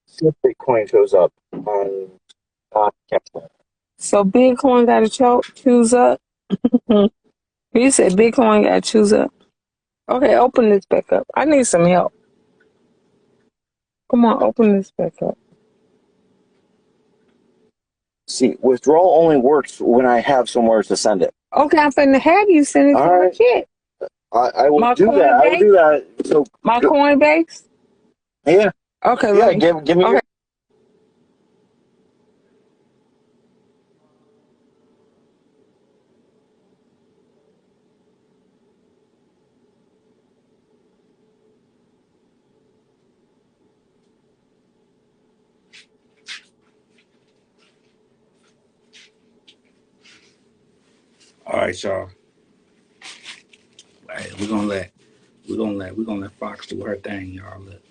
See if Bitcoin shows up on Cash App. So Bitcoin got to choose up. You said Bitcoin got to choose up. Okay, open this back up. I need some help. Come on, open this back up. See, withdrawal only works when I have somewhere to send it. Okay, I'm finna have you send it to my shit. I will My do that. I will do that. So my Coinbase. yeah. Okay, Yeah, let me. give me Okay. your. All right, y'all. Hey, we're gonna let Fox do her thing, y'all. Look,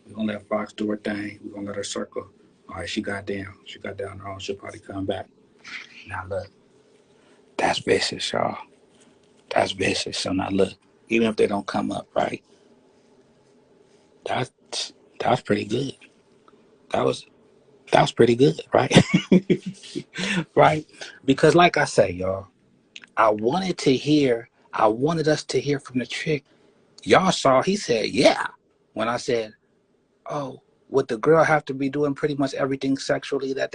we're gonna let Fox do her thing. We're gonna let her circle. All right, she got down. She got down her own. She'll probably come back. Now look, that's vicious, y'all. That's vicious. So now look, even if they don't come up, right? That's pretty good. That was pretty good, right? Right? Because like I say, y'all, I wanted us to hear from the chick. Y'all saw he said, yeah. When I said, oh, would the girl have to be doing pretty much everything sexually that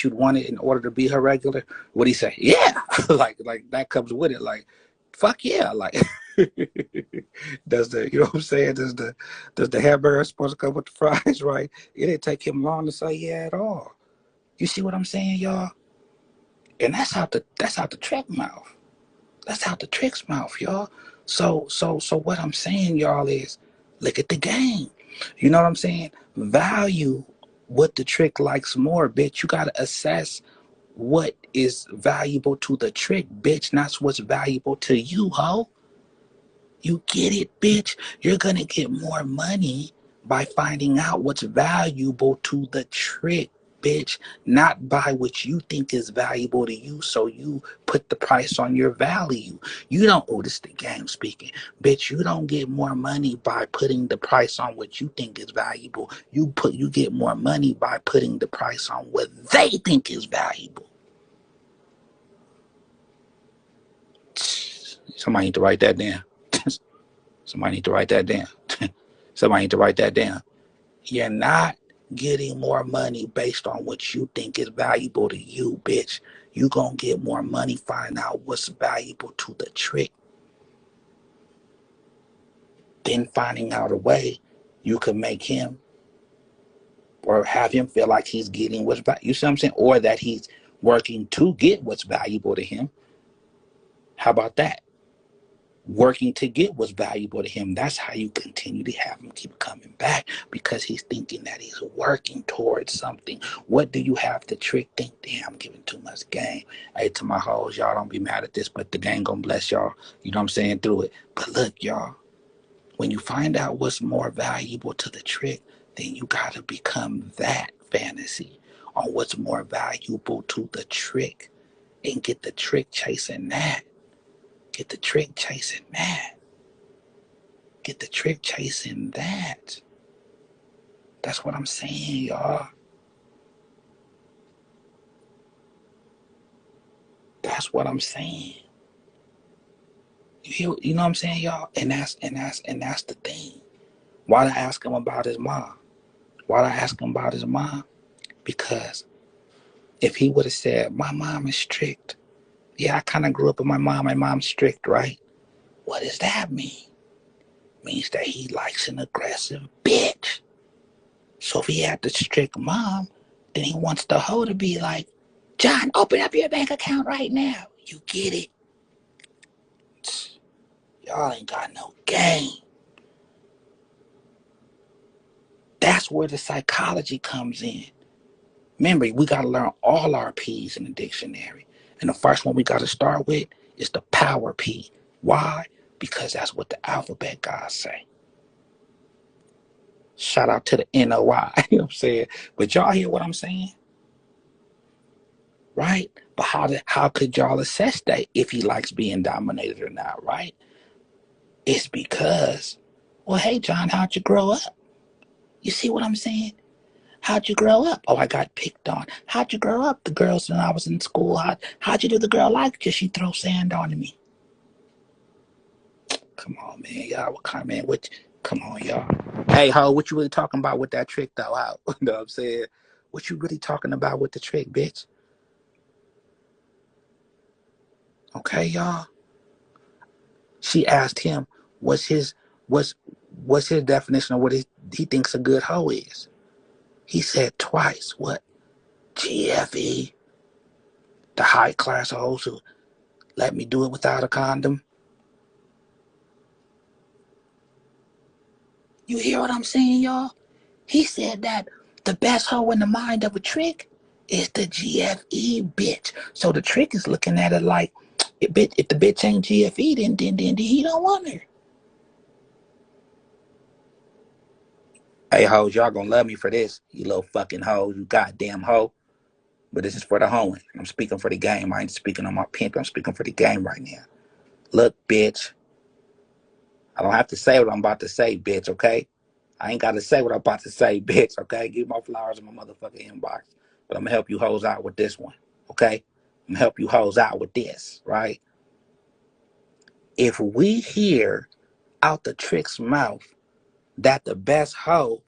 you'd want it in order to be her regular? What he say? Yeah. like that comes with it. Like, fuck yeah. Like does the you know what I'm saying? Does the hamburger supposed to come with the fries, right? It didn't take him long to say yeah at all. You see what I'm saying, y'all? And that's out the trick mouth. That's out the trick's mouth, y'all. So what I'm saying, y'all, is look at the game. You know what I'm saying? Value what the trick likes more, bitch. You gotta assess what is valuable to the trick, bitch, not what's valuable to you, ho. You get it, bitch? You're gonna get more money by finding out what's valuable to the trick, bitch, not by what you think is valuable to you, so you put the price on your value. You don't, oh, this is the game speaking. Bitch, you don't get more money by putting the price on what you think is valuable. You get more money by putting the price on what they think is valuable. Somebody need to write that down. Somebody need to write that down. Somebody need to write that down. You're not getting more money based on what you think is valuable to you, bitch. You gonna get more money finding out what's valuable to the trick. Then finding out a way you can make him or have him feel like he's getting what's valuable. You see what I'm saying? Or that he's working to get what's valuable to him. How about that? Working to get what's valuable to him. That's how you continue to have him keep coming back, because he's thinking that he's working towards something. What do you have the trick think? Damn, I'm giving too much game. Hey, to my hoes, y'all don't be mad at this, but the game gonna bless y'all. You know what I'm saying? Through it. But look, y'all, when you find out what's more valuable to the trick, then you gotta become that fantasy on what's more valuable to the trick and get the trick chasing that. Get the trick chasing that. Get the trick chasing that. That's what I'm saying, y'all. That's what I'm saying. You know what I'm saying, y'all? And that's the thing. Why'd I ask him about his mom? Why'd I ask him about his mom? Because if he would have said, my mom is strict. Yeah, I kind of grew up with my mom. My mom's strict, right? What does that mean? Means that he likes an aggressive bitch. So if he had the strict mom, then he wants the hoe to be like, John, open up your bank account right now. You get it? Y'all ain't got no game. That's where the psychology comes in. Remember, we got to learn all our P's in the dictionary. And the first one we got to start with is the power P. Why? Because that's what the alphabet guys say. Shout out to the NOI. You know what I'm saying? But y'all hear what I'm saying? Right? But how could y'all assess that if he likes being dominated or not, right? It's because, well, hey, John, how'd you grow up? You see what I'm saying? How'd you grow up? Oh, I got picked on. How'd you grow up? The girls when I was in school, how'd you do the girl like? Because she throw sand on me. Come on, man. Y'all, what kind of man? Come on, y'all. Hey, ho, what you really talking about with that trick, though? Out. You know what I'm saying? What you really talking about with the trick, bitch? Okay, y'all. She asked him, what's his definition of what he thinks a good hoe is? He said twice, what? GFE. The high class hoes who let me do it without a condom. You hear what I'm saying, y'all? He said that the best hoe in the mind of a trick is the GFE bitch. So the trick is looking at it like, if the bitch ain't GFE, then he don't want her. Hey, hoes, y'all gonna love me for this, you little fucking hoes, you goddamn hoe. But this is for the hoeing. I'm speaking for the game. I ain't speaking on my pimp. I'm speaking for the game right now. Look, bitch. I don't have to say what I'm about to say, bitch, okay? I ain't got to say what I'm about to say, bitch, okay? Give my flowers in my motherfucking inbox. But I'm going to help you hoes out with this one, okay? I'm going to help you hoes out with this, right? If we hear out the trick's mouth that the best hoe,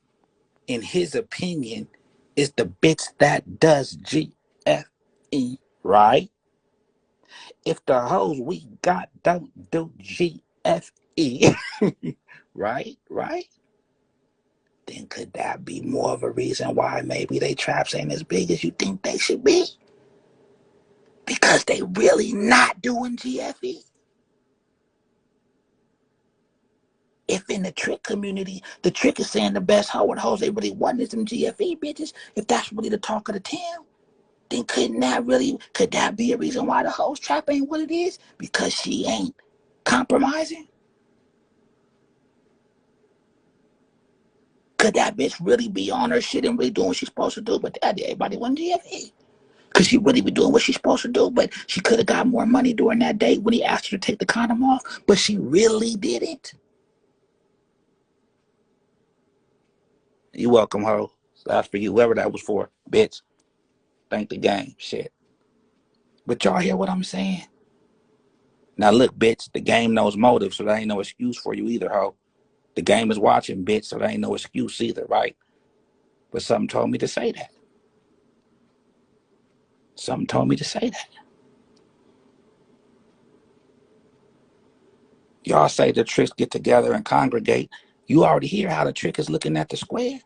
in his opinion, is the bitch that does GFE, right? If the hoes we got don't do GFE, right? Then could that be more of a reason why maybe they traps ain't as big as you think they should be? Because they really not doing GFE? If in the trick community, the trick is saying the best hoe and hoes they really want is them GFE bitches, if that's really the talk of the town, then could that be a reason why the hoes trap ain't what it is? Because she ain't compromising? Could that bitch really be on her shit and really doing what she's supposed to do? But everybody wanted GFE. Could she really be doing what she's supposed to do? But she could have got more money during that day when he asked her to take the condom off, but she really didn't. You welcome, ho. That's for you, whoever that was for, bitch. Thank the game, shit. But y'all hear what I'm saying? Now look, bitch, the game knows motive, so there ain't no excuse for you either, ho. The game is watching, bitch, so there ain't no excuse either, right? But something told me to say that. Something told me to say that. Y'all say the tricks get together and congregate. You already hear how the trick is looking at the square.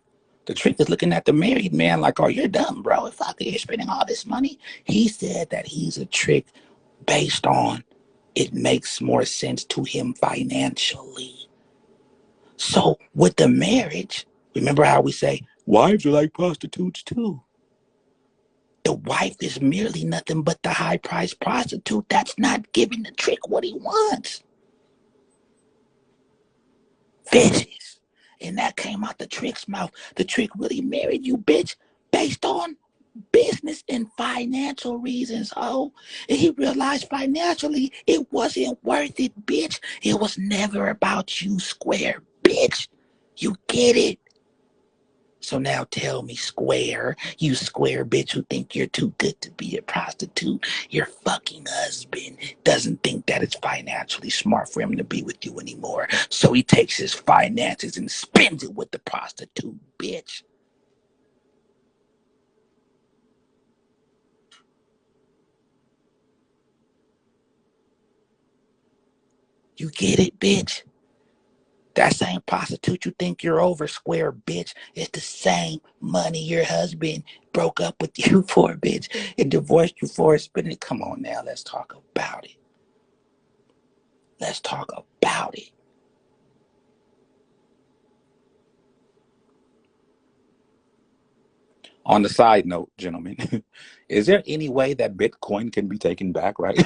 The trick is looking at the married man like, oh, you're dumb, bro. If I could hear spending all this money. He said that he's a trick based on it makes more sense to him financially. So with the marriage, remember how we say, wives are like prostitutes too. The wife is merely nothing but the high-priced prostitute that's not giving the trick what he wants. Vicious. And that came out the trick's mouth. The trick really married you, bitch, based on business and financial reasons. Oh, and he realized financially it wasn't worth it, bitch. It was never about you, square, bitch. You get it? So now tell me, square, you square bitch who think you're too good to be a prostitute, your fucking husband doesn't think that it's financially smart for him to be with you anymore. So he takes his finances and spends it with the prostitute, bitch. You get it, bitch? That same prostitute you think you're over, square bitch, is the same money your husband broke up with you for, bitch, and divorced you for spending it. Come on now, let's talk about it. Let's talk about it. On the side note, gentlemen, is there any way that Bitcoin can be taken back, right?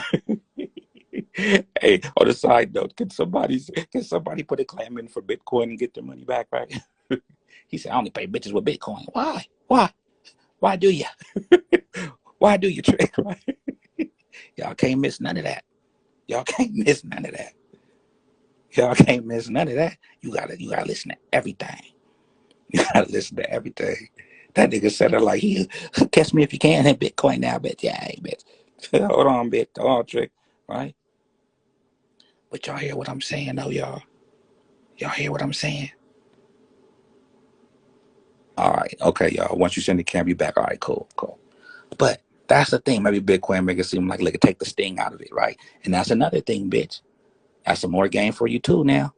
Hey, on the side note, can somebody put a claim in for Bitcoin and get their money back, right? He said, I only pay bitches with Bitcoin. Why? Why? Why do you? Why do you trick, right? Y'all can't miss none of that. Y'all can't miss none of that. Y'all can't miss none of that. You gotta listen to everything. You gotta listen to everything. That nigga said it like he catch me if you can hit Bitcoin now, bitch. Yeah, hey, bitch. Hold on, bitch. Hold on, trick. Right? But y'all hear what I'm saying though, y'all? Y'all hear what I'm saying? All right, okay, y'all. Once you send the camera, you back. All right, cool, cool. But that's the thing. Maybe Bitcoin make it seem like it take the sting out of it, right? And that's another thing, bitch. That's some more game for you too now.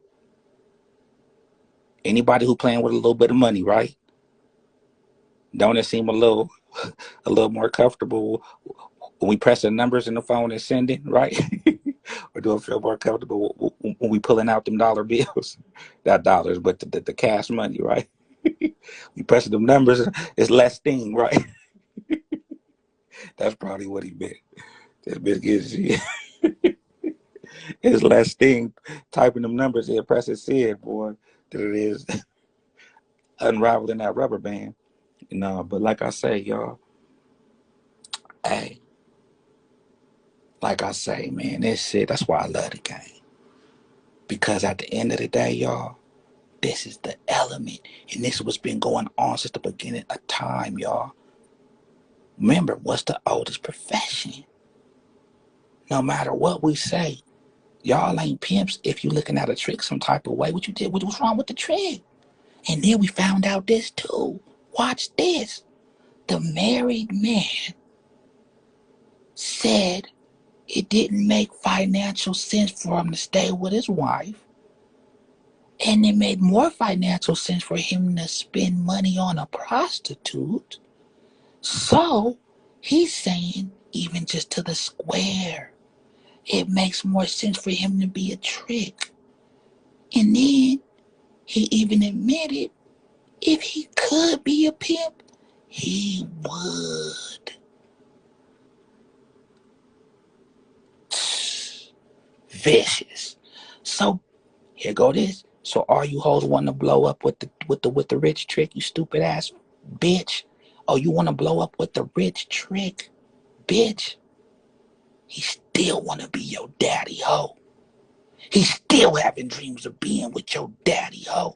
Anybody who playing with a little bit of money, right? Don't it seem a little more comfortable when we press the numbers in the phone and sending, right? Or do it feel more comfortable when we pulling out them dollar bills? Not dollars, but the cash money, right? We pressing them numbers, it's less sting, right? That's probably what he meant. That bitch gives you it's less sting typing them numbers in, pressing send, boy, than it is unraveling that rubber band. But like I say, y'all, hey, like I say, man, this shit, that's why I love the game. Because at the end of the day, y'all, this is the element. And this is what's been going on since the beginning of time, y'all. Remember, what's the oldest profession? No matter what we say, y'all ain't pimps if you looking at a trick some type of way. What you did, what's wrong with the trick? And then we found out this too. Watch this. The married man said it didn't make financial sense for him to stay with his wife. And it made more financial sense for him to spend money on a prostitute. So he's saying, even just to the square, it makes more sense for him to be a trick. And then he even admitted if he could be a pimp, he would. Vicious. So here go this. So all you hoes want to blow up with the rich trick, you stupid ass bitch. Oh, you want to blow up with the rich trick, bitch. He still want to be your daddy hoe. He still having dreams of being with your daddy hoe.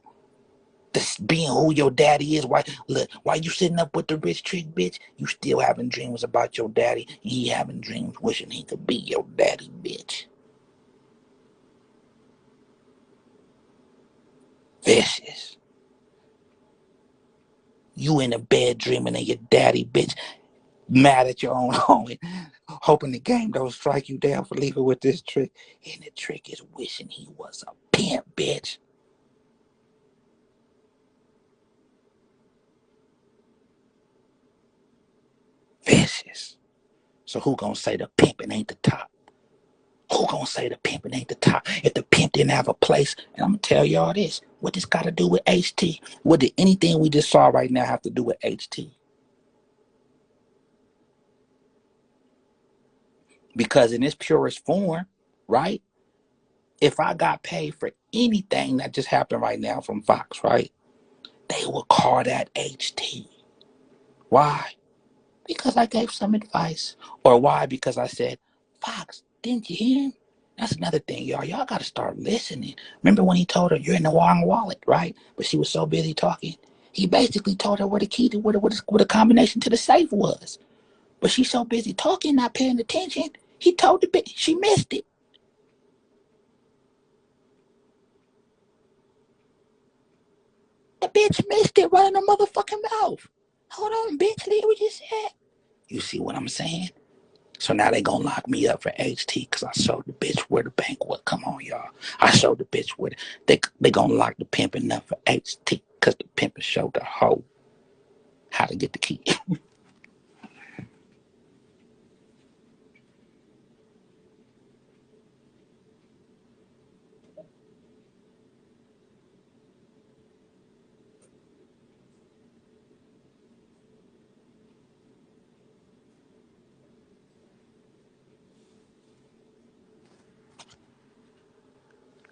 This being who your daddy is. Why look? Why you sitting up with the rich trick, bitch? You still having dreams about your daddy. And he having dreams wishing he could be your daddy, bitch. Vicious. You in the bed dreaming of your daddy, bitch. Mad at your own homie, hoping the game don't strike you down for leaving with this trick. And the trick is wishing he was a pimp, bitch. Vicious. So who gonna say the pimping ain't the top? Who gonna say the pimping ain't the top? If the pimp didn't have a place, and I'm gonna tell y'all this, what this gotta do with HT? What did anything we just saw right now have to do with HT? Because in its purest form, right? If I got paid for anything that just happened right now from Fox, right? They would call that HT. Why? Because I gave some advice. Or why? Because I said, Fox, didn't you hear him? That's another thing, y'all. Y'all got to start listening. Remember when he told her, you're in the wrong wallet, right? But she was so busy talking. He basically told her where the key to where the combination to the safe was. But she's so busy talking, not paying attention. He told the bitch, she missed it. The bitch missed it running her motherfucking mouth. Hold on, bitch, leave what you said. You see what I'm saying? So now they gonna lock me up for HT because I showed the bitch where the bank was. Come on, y'all. I showed the bitch where they gonna lock the pimping up for HT because the pimping showed the hoe how to get the key.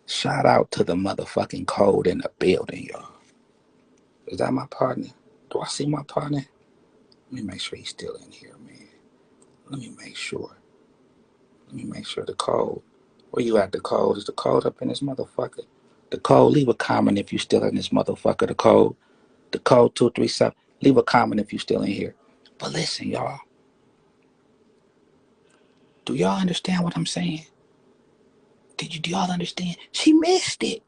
Shout out to the motherfucking code in the building, y'all. Is that my partner? Do I see my partner? Let me make sure he's still in here, man. Let me make sure. Let me make sure the code. Where you at, the code? Is the code up in this motherfucker? The code, leave a comment if you still in this motherfucker. The code 237. Leave a comment if you still in here. But listen, y'all. Do y'all understand what I'm saying? Do y'all understand? She missed it.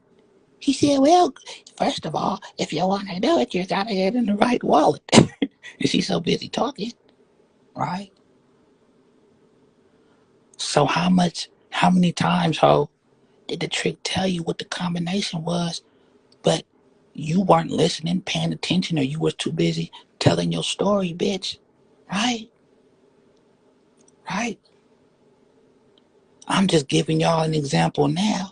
He said, well, first of all, if you want to do it, you got to get in the right wallet. And she's so busy talking, right? So how many times, ho, did the trick tell you what the combination was, but you weren't listening, paying attention, or you was too busy telling your story, bitch? Right? Right? I'm just giving y'all an example now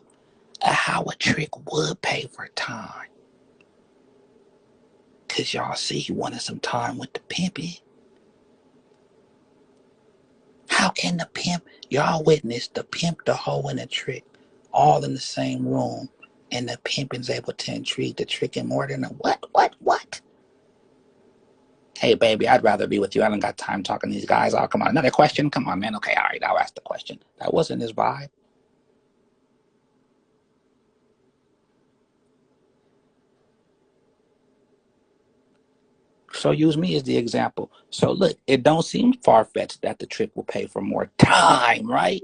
of how a trick would pay for time. Cause y'all see he wanted some time with the pimpy. How can the pimp, y'all witness the pimp, the hoe, and the trick all in the same room, and the pimping's able to intrigue the trick in more than a what? Hey baby, I'd rather be with you. I don't got time talking to these guys. Oh, come on, another question? Come on, man. Okay, all right, I'll ask the question. That wasn't his vibe. So use me as the example. So look, it don't seem far-fetched that the trick will pay for more time, right?